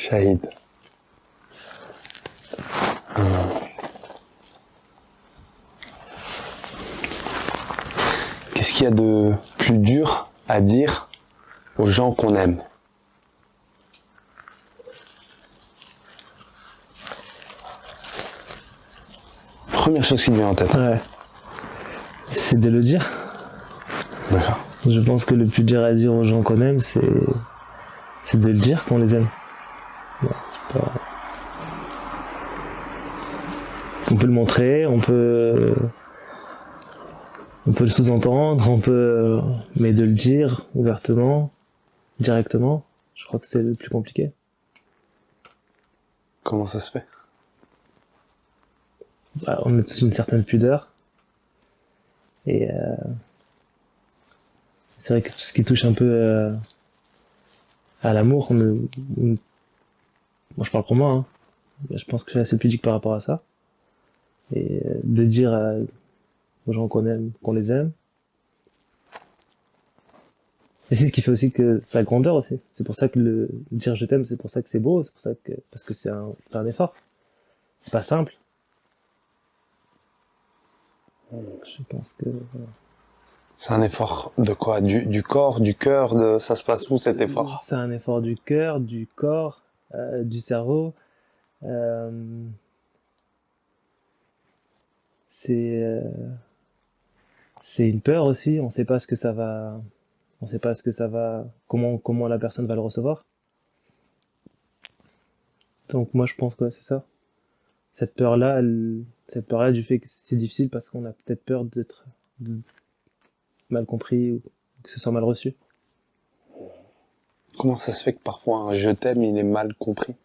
Shahid. Qu'est-ce qu'il y a de plus dur à dire aux gens qu'on aime? Première chose qui me vient en tête. Ouais. C'est de le dire. D'accord. Je pense que le plus dur à dire aux gens qu'on aime, c'est de le dire qu'on les aime. Ouais, c'est pas... On peut le montrer, on peut le sous-entendre, mais de le dire ouvertement, directement, je crois que c'est le plus compliqué. Comment ça se fait? Bah, on a tous une certaine pudeur. Et c'est vrai que tout ce qui touche un peu à l'amour, moi je parle pour moi, hein. Je pense que je suis assez pudique par rapport à ça. Et de dire aux gens qu'on aime, qu'on les aime. Et c'est ce qui fait aussi que sa grandeur aussi. C'est pour ça que le dire je t'aime, c'est pour ça que c'est beau, c'est pour ça que, parce que c'est un effort. C'est pas simple. Je pense que... C'est un effort de quoi? Du corps, du cœur, ça se passe où cet effort? C'est un effort du cœur, du corps, du cerveau. C'est une peur aussi. On sait pas ce que ça va, on sait pas ce que ça va, comment la personne va le recevoir. Donc moi je pense que c'est ça. Cette peur-là, du fait que c'est difficile parce qu'on a peut-être peur d'être mal compris ou que ce soit mal reçu. Comment ça se fait que parfois un je t'aime, il est mal compris?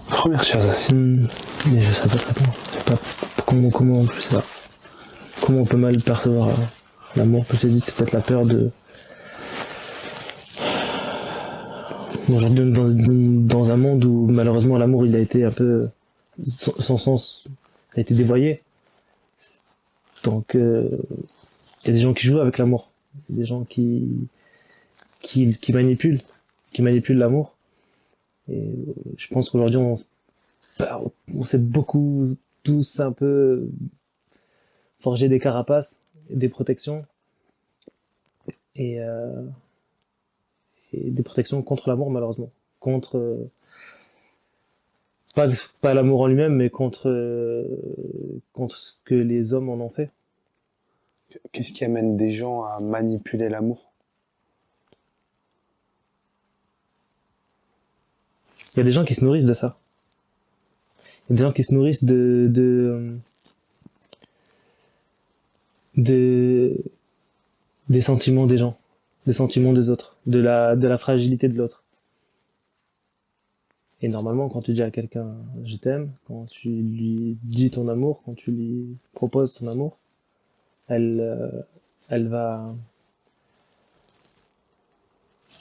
Première chose aussi. Mais je sais pas te répondre. Je sais pas comment, je sais pas. Comment on peut mal percevoir l'amour. Comme je t'ai dit, c'est peut-être la peur de... Aujourd'hui, dans un monde où malheureusement l'amour il a été un peu... Son sens a été dévoyé. Donc il y a des gens qui jouent avec l'amour. Il y a des gens qui manipulent. Qui manipulent l'amour. Et je pense qu'aujourd'hui on s'est beaucoup tous un peu forgé des carapaces, des protections. Et des protections contre l'amour malheureusement, contre pas l'amour en lui-même, mais contre ce que les hommes en ont fait. Qu'est-ce qui amène des gens à manipuler l'amour? Il y a des gens qui se nourrissent de ça. Il y a des gens qui se nourrissent des sentiments des gens, des sentiments des autres, de la fragilité de l'autre. Et normalement, quand tu dis à quelqu'un je t'aime, quand tu lui dis ton amour, quand tu lui proposes ton amour, elle va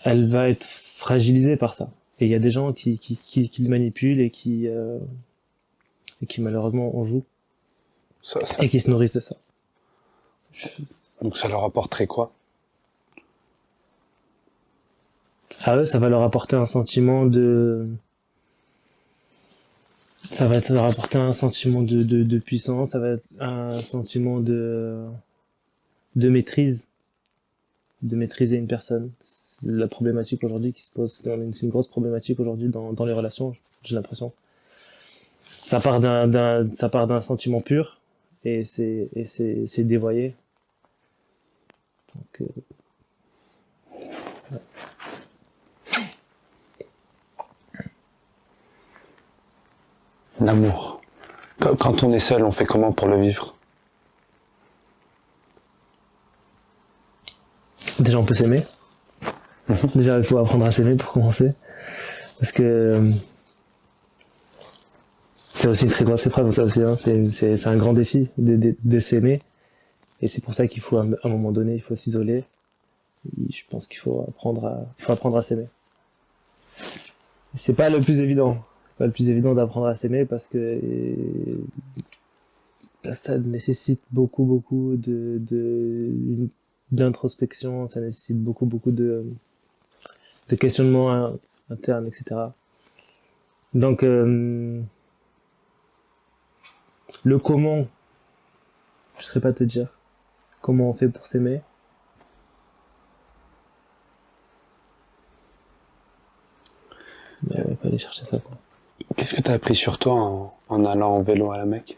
être fragilisée par ça. Et il y a des gens qui le manipulent et qui malheureusement en jouent et qui se nourrissent de ça. Donc ça leur apporterait quoi? À eux, ça va leur apporter un sentiment de... Ça va leur apporter un sentiment de puissance, ça va être un sentiment de maîtrise, de maîtriser une personne. C'est la problématique aujourd'hui qui se pose, c'est une grosse problématique aujourd'hui dans les relations, j'ai l'impression. Ça part d'un sentiment pur et c'est dévoyé. Donc, ouais. L'amour. Quand on est seul, on fait comment pour le vivre? Déjà, on peut s'aimer. Déjà, il faut apprendre à s'aimer pour commencer. Parce que c'est aussi une très grosse épreuve, ça aussi, hein. C'est un grand défi de s'aimer. Et c'est pour ça qu'il faut, à un moment donné, il faut s'isoler. Je pense qu'il faut apprendre à s'aimer. C'est pas le plus évident. Pas le plus évident d'apprendre à s'aimer parce que ça nécessite beaucoup d'introspection, ça nécessite beaucoup de questionnement interne, etc. Donc, le comment, je ne saurais pas te dire comment on fait pour s'aimer. Mais ouais, faut aller chercher ça, quoi. Qu'est-ce que t'as appris sur toi en allant en vélo à la Mecque?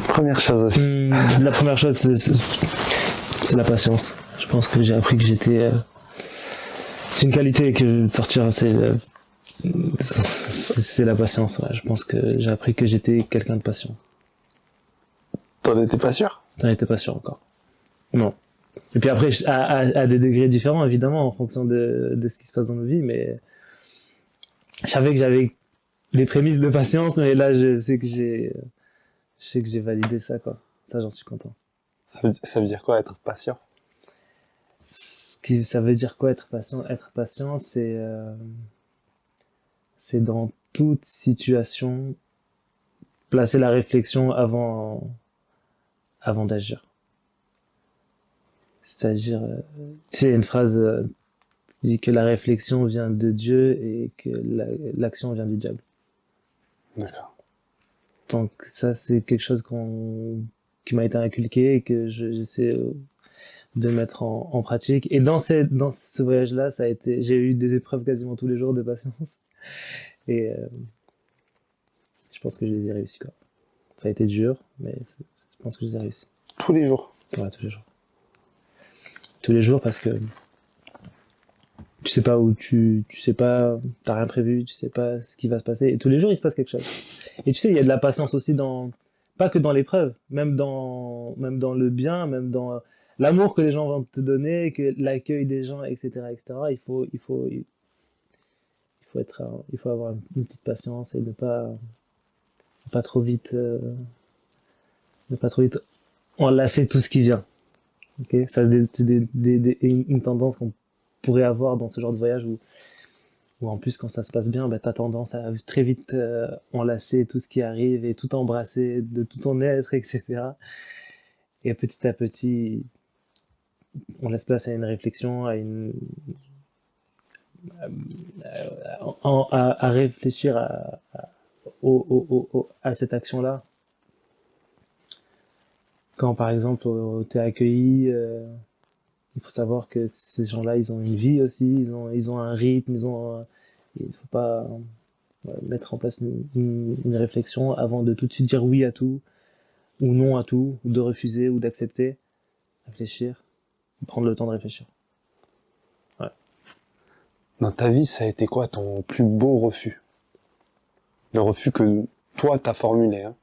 Première chose aussi. La première chose, c'est la patience. Je pense que j'ai appris que j'étais... c'est une qualité que sortir, c'est la patience. Ouais. Je pense que j'ai appris que j'étais quelqu'un de patient. T'en étais pas sûr? J'en étais pas sûr encore. Non. Et puis après, à des degrés différents, évidemment, en fonction de ce qui se passe dans nos vies, mais je savais que j'avais des prémices de patience, mais là, je sais que j'ai validé ça, quoi. Ça, j'en suis content. Ça veut dire quoi être patient? Ça veut dire quoi être patient? Être patient, c'est dans toute situation placer la réflexion avant d'agir. C'est-à-dire, tu sais, une phrase qui dit que la réflexion vient de Dieu et que l'action vient du diable. D'accord. Donc ça, c'est quelque chose qui m'a été inculqué et que j'essaie de mettre en pratique. Et dans ce voyage-là, j'ai eu des épreuves quasiment tous les jours de patience. Et je pense que je les ai réussi, quoi. Ça a été dur, mais je pense que je les ai réussi. Tous les jours. Ouais, tous les jours. Tous les jours parce que tu sais pas où tu sais pas, t'as rien prévu, tu sais pas ce qui va se passer. Et tous les jours, il se passe quelque chose. Et tu sais, il y a de la patience aussi pas que dans l'épreuve, même dans le bien, même dans l'amour que les gens vont te donner, que l'accueil des gens, etc., etc. Il faut avoir une petite patience et pas trop vite, ne pas trop vite enlacer tout ce qui vient. Ok, ça c'est une tendance qu'on pourrait avoir dans ce genre de voyage où en plus quand ça se passe bien, bah, t'as tendance à très vite enlacer tout ce qui arrive et tout embrasser de tout ton être, etc. Et petit à petit, on laisse place à une réflexion, à réfléchir à cette action-là. Quand par exemple t'es accueilli, il faut savoir que ces gens-là, ils ont une vie aussi, ils ont un rythme, il faut pas mettre en place une réflexion avant de tout de suite dire oui à tout, ou non à tout, ou de refuser, ou d'accepter. Réfléchir, prendre le temps de réfléchir. Ouais. Dans ta vie, ça a été quoi ton plus beau refus? Le refus que toi t'as formulé, hein?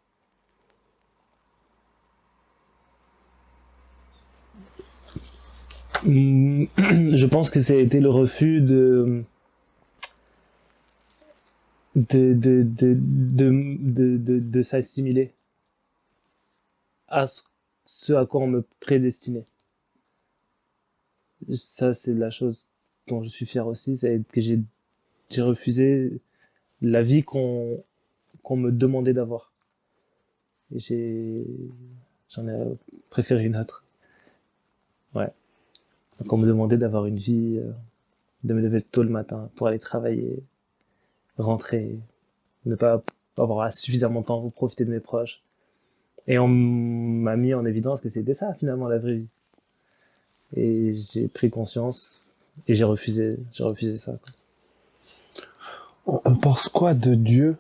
Je pense que ça a été le refus de s'assimiler à ce à quoi on me prédestinait. Ça, c'est la chose dont je suis fier aussi, c'est que j'ai refusé la vie qu'on me demandait d'avoir. Et j'en ai préféré une autre. Ouais. Donc on me demandait d'avoir une vie, de me lever tôt le matin pour aller travailler, rentrer, ne pas avoir suffisamment de temps pour profiter de mes proches. Et on m'a mis en évidence que c'était ça finalement la vraie vie. Et j'ai pris conscience et j'ai refusé ça, quoi. On pense quoi de Dieu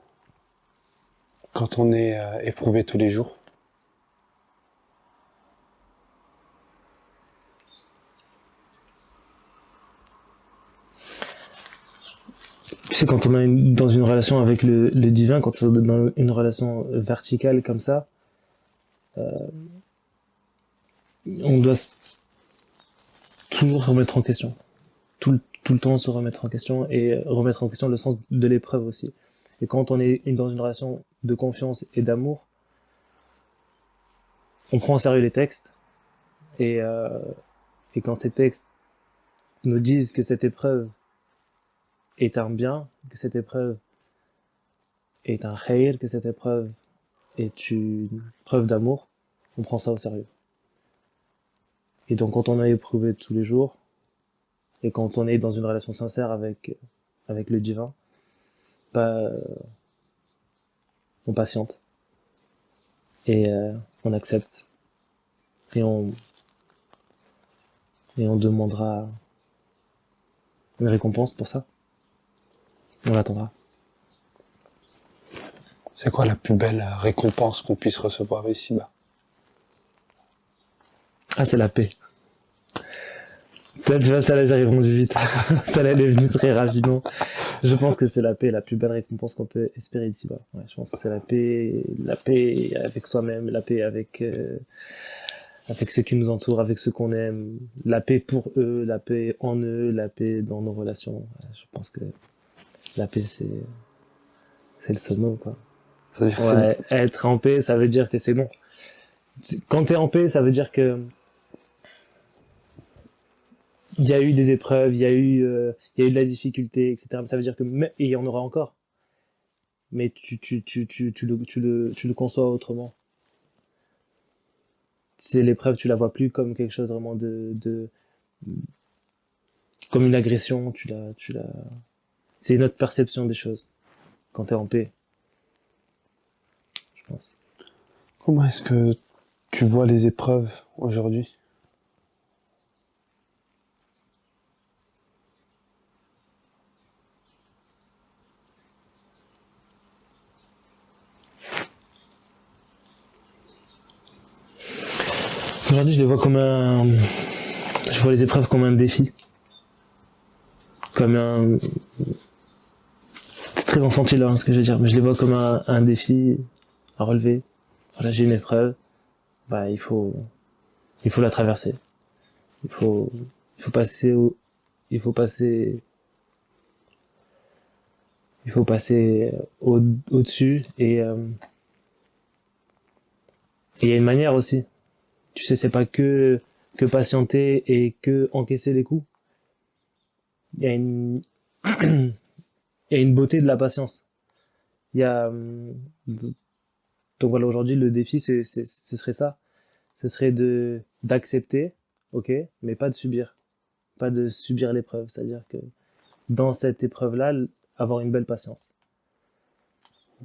quand on est éprouvé tous les jours? Tu sais, quand on est dans une relation avec le divin, quand on est dans une relation verticale comme ça, on doit toujours se remettre en question. tout le temps se remettre en question et remettre en question le sens de l'épreuve aussi. Et quand on est dans une relation de confiance et d'amour, on prend au sérieux les textes et, euh, et quand ces textes nous disent que cette épreuve est un bien, que cette épreuve est un khayr, que cette épreuve est une preuve d'amour, on prend ça au sérieux. Et donc quand on a éprouvé tous les jours, et quand on est dans une relation sincère avec le divin, bah, on patiente et on accepte et on demandera une récompense pour ça. On l'attendra. C'est quoi la plus belle récompense qu'on puisse recevoir ici-bas? Ah, c'est la paix. Toi, tu vois, ça là, j'ai répondu vite. Ça là, elle est venue très rapidement. Je pense que c'est la paix, la plus belle récompense qu'on peut espérer ici-bas. Ouais, je pense que c'est la paix avec soi-même, la paix avec ceux qui nous entourent, avec ceux qu'on aime, la paix pour eux, la paix en eux, la paix dans nos relations. Ouais, je pense que la paix, c'est le summum, quoi. C'est-à-dire Ouais, être en paix, ça veut dire que c'est bon. Quand t'es en paix, ça veut dire que il y a eu des épreuves, il y a eu de la difficulté, etc. Mais ça veut dire que, et il y en aura encore. Mais tu le conçois autrement. C'est l'épreuve, tu la vois plus comme quelque chose vraiment comme une agression, c'est une autre perception des choses. Quand t'es en paix, je pense. comment est-ce que tu vois les épreuves aujourd'hui? Aujourd'hui, je vois les épreuves comme un défi. Comme un, c'est très infantile, hein, ce que je veux dire, mais je les vois comme un défi à relever. Voilà, j'ai une épreuve, bah, il faut la traverser. Il faut, il faut passer il faut passer, il faut passer au-dessus et il y a une manière aussi. Tu sais, c'est pas que patienter et que encaisser les coups. Il y a une, il y a une beauté de la patience. Il y a, donc voilà, aujourd'hui, le défi, ce serait ça. Ce serait d'accepter, ok, mais pas de subir. Pas de subir l'épreuve. C'est-à-dire que dans cette épreuve-là, avoir une belle patience.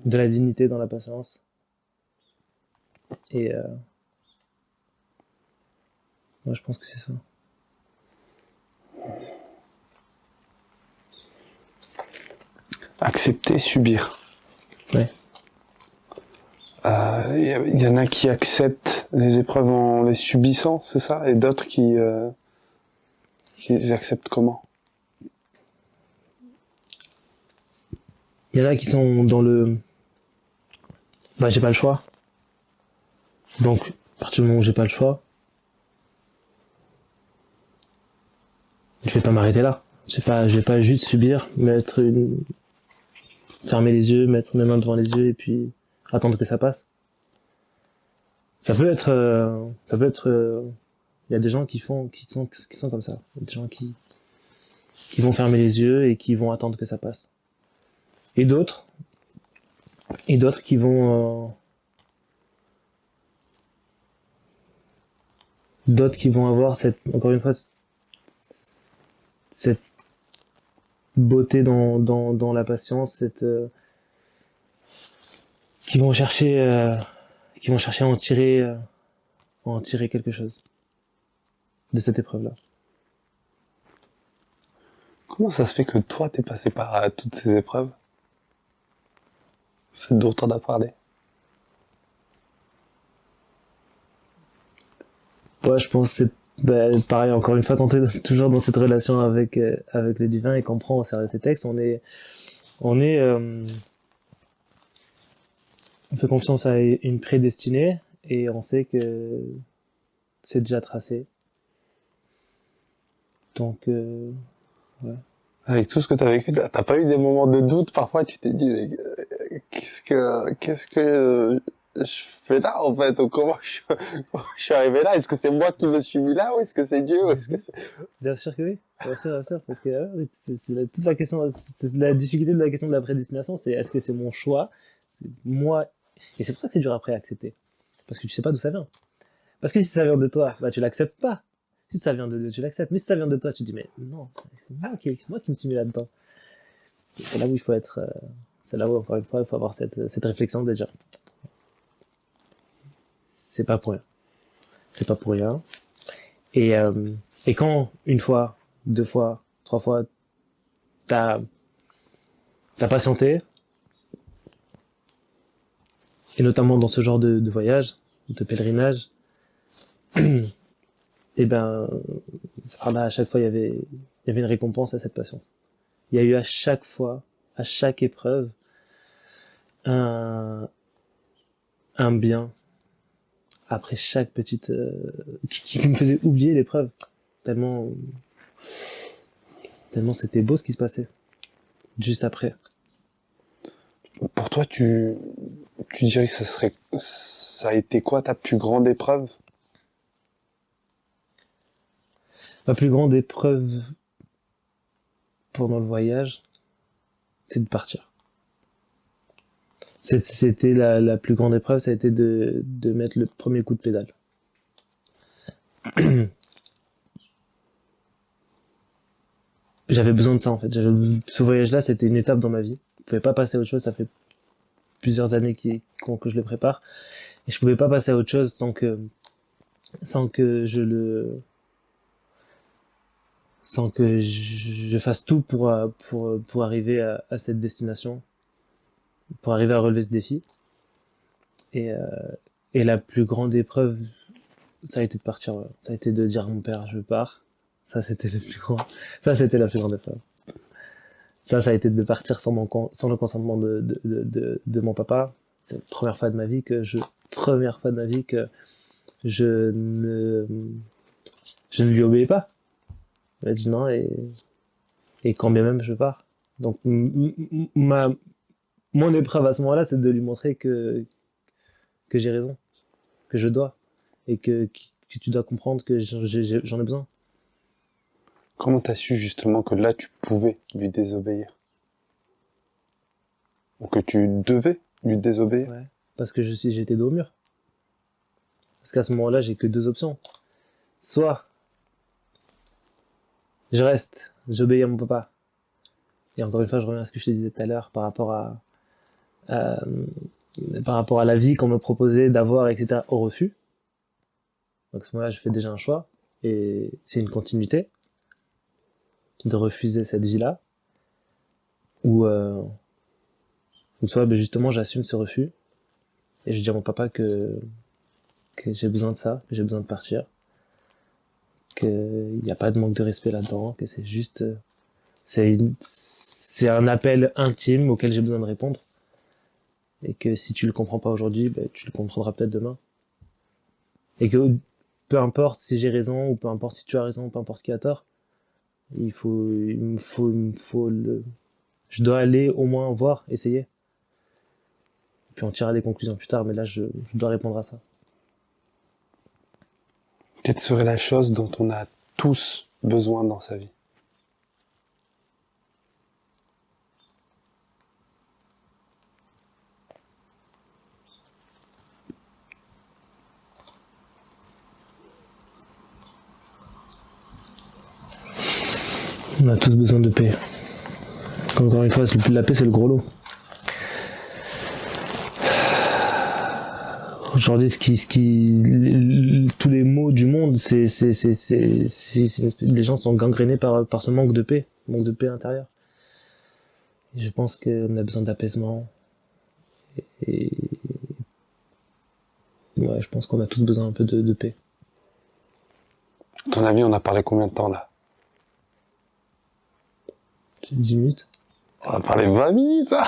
De la dignité dans la patience. Et moi, je pense que c'est ça. Accepter, subir. Ouais. Y en a qui acceptent les épreuves en les subissant, c'est ça? Et d'autres qui les acceptent comment? Il y en a qui sont dans le... Bah, j'ai pas le choix. Donc, à partir du moment où j'ai pas le choix, je vais pas m'arrêter là. Je vais pas juste subir, fermer les yeux, mettre mes mains devant les yeux et puis attendre que ça passe. Ça peut être, il y a des gens qui sont comme ça. Il y a des gens qui vont fermer les yeux et qui vont attendre que ça passe. Et d'autres, d'autres qui vont avoir encore une fois, cette beauté dans la patience, qui vont chercher, à en tirer quelque chose de cette épreuve-là. Comment ça se fait que toi, t'es passé par toutes ces épreuves? C'est dont on a parlé. Ouais, je pense que c'est pareil, encore une fois, quand on est toujours dans cette relation avec le divin et qu'on prend au sérieux ces textes, on est, on fait confiance à une prédestinée et on sait que c'est déjà tracé. Donc, ouais. Avec tout ce que t'as vécu, t'as pas eu des moments de doute parfois, tu t'es dit, mais, qu'est-ce que je fais là, en fait, ou comment je suis arrivé là? Est-ce que c'est moi qui me suis mis là, ou est-ce que c'est Dieu, ou est-ce que c'est... Bien sûr que oui, bien sûr, parce que toute la question, c'est la difficulté de la question de la prédestination, c'est est-ce que c'est mon choix, c'est moi, et c'est pour ça que c'est dur après à accepter, parce que tu sais pas d'où ça vient. Parce que si ça vient de toi, bah tu l'acceptes pas. Si ça vient de Dieu, tu l'acceptes. Mais si ça vient de toi, tu te dis mais non, c'est moi qui me suis mis là-dedans. C'est là où il faut être, c'est là où encore une fois il faut avoir cette réflexion de dire c'est pas pour rien, c'est pas pour rien. Et et quand une fois, deux fois, trois fois, t'as t'as patienté, et notamment dans ce genre de voyage, de pèlerinage, et ben, là, à chaque fois, il y avait une récompense à cette patience. Il y a eu à chaque fois, à chaque épreuve, un, un bien après chaque petite, qui me faisait oublier l'épreuve. Tellement, tellement c'était beau ce qui se passait. Juste après. Pour toi, tu dirais que ça a été quoi ta plus grande épreuve? Ma plus grande épreuve pendant le voyage, c'est de partir. C'était la plus grande épreuve, ça a été de mettre le premier coup de pédale. J'avais besoin de ça en fait. Ce voyage-là, c'était une étape dans ma vie. Je pouvais pas passer à autre chose. Ça fait plusieurs années que je le prépare, et je pouvais pas passer à autre chose sans que je fasse tout pour arriver à cette destination, pour arriver à relever ce défi. Et, euh, et la plus grande épreuve, ça a été de partir. Ouais. Ça a été de dire à mon père, je pars. Ça, c'était le plus grand. Ça, c'était la plus grande épreuve. Ça a été de partir sans le consentement de mon papa. C'est la première fois de ma vie que je ne, je ne lui obéis pas. Il m'a dit non et quand bien même je pars. Donc, mon épreuve à ce moment-là, c'est de lui montrer que j'ai raison, que je dois, et que tu dois comprendre que j'en ai besoin. Comment t'as su justement que là, tu pouvais lui désobéir? Ou que tu devais lui désobéir? Ouais. Parce que j'étais dos au mur. Parce qu'à ce moment-là, j'ai que deux options. Soit je reste, j'obéis à mon papa. Et encore une fois, je reviens à ce que je te disais tout à l'heure à- par rapport à la vie qu'on me proposait d'avoir, etc., au refus. Donc à ce moment-là, je fais déjà un choix. Et c'est une continuité de refuser cette vie-là. Ou soit, ben justement, j'assume ce refus. Et je dis à mon papa que j'ai besoin de ça, que j'ai besoin de partir. Qu'il n'y a pas de manque de respect là-dedans, que c'est juste, c'est un appel intime auquel j'ai besoin de répondre. Et que si tu le comprends pas aujourd'hui, ben, tu le comprendras peut-être demain. Et que peu importe si j'ai raison, ou peu importe si tu as raison, ou peu importe qui a tort, je dois aller au moins voir, essayer. Puis on tirera des conclusions plus tard, mais là, je dois répondre à ça. Quelle serait la chose dont on a tous besoin dans sa vie? On a tous besoin de paix. Encore une fois, la paix, c'est le gros lot. Aujourd'hui, tous les maux du monde, les gens sont gangrénés par ce manque de paix intérieure. Et je pense qu'on a besoin d'apaisement. Et ouais, je pense qu'on a tous besoin un peu de paix. À ton avis, on a parlé combien de temps là? 10 minutes. On a parlé 20 minutes, hein.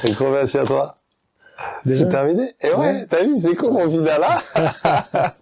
Un gros merci à toi. Déjà C'est terminé? Et ouais, t'as vu, c'est con mon final là.